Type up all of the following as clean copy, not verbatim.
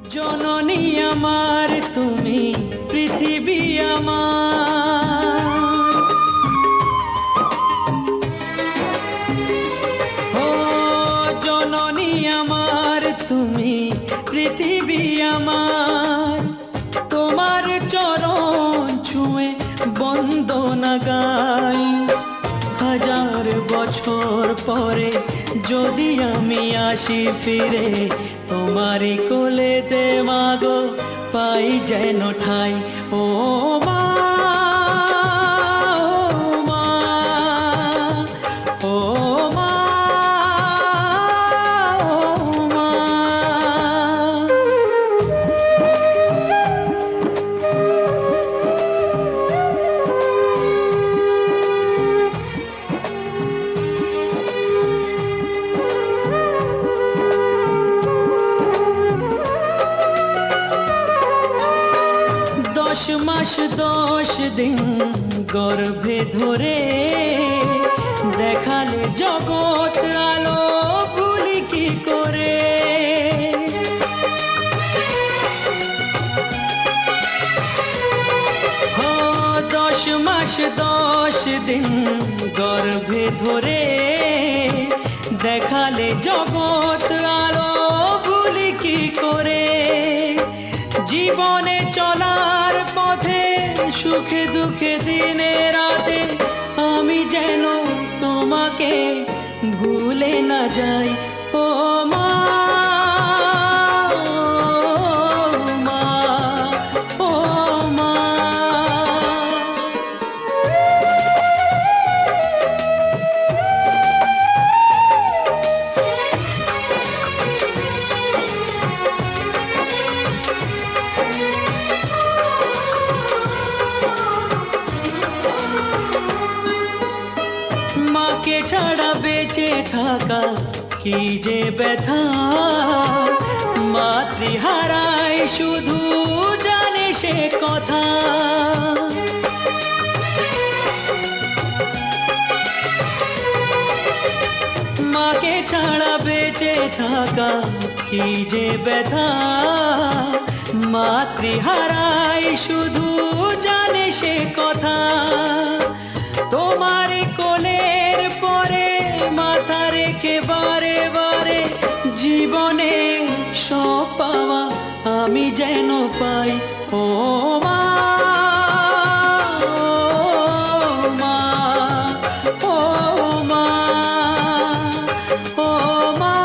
জননী আমার তুমি পৃথিবী আমার, ও জননী আমার তুমি পৃথিবী আমার, তোমার চরণ ছুঁয়ে বন্দনা গাই। হাজার বছর পরে যদি আমি আসি ফিরে, তোমারই কোলেতে মাগো পাই যেন ঠাই। ও মা, ও মা, ও মা। দশ মাস 10 দিন গর্ভে ধরে দেখালে জগৎ আলো ভুলি কি করে। 10 মাস 10 দিন গর্ভে ধরে দেখালে জগৎ আলো ভুলি কি করে। জীবনে চলার পথে সুখে দুঃখে দিনে রাতে আমি যেন তোমাকে ভুলে না যাই। ও মা, ও মা, ও মা। মাকে ছাড়া বেঁচে থাকা কি যে ব্যথা, মাতৃহারায় শুধু জানে সে কথা। মাকে ছাড়া বেঁচে থাকা কি যে ব্যথা, মাতৃহারায় শুধু জানে সে কথা। তোমার কোলের পরে মাথা রেখে বারে বারে জীবনে সব পাওয়া আমি যেন পাই। ও মা, ও মা, ও মা, ও মা,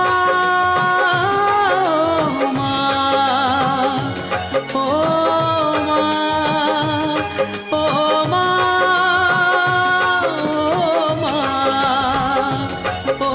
ও মা, ও মা, ও মা, ও মা, ও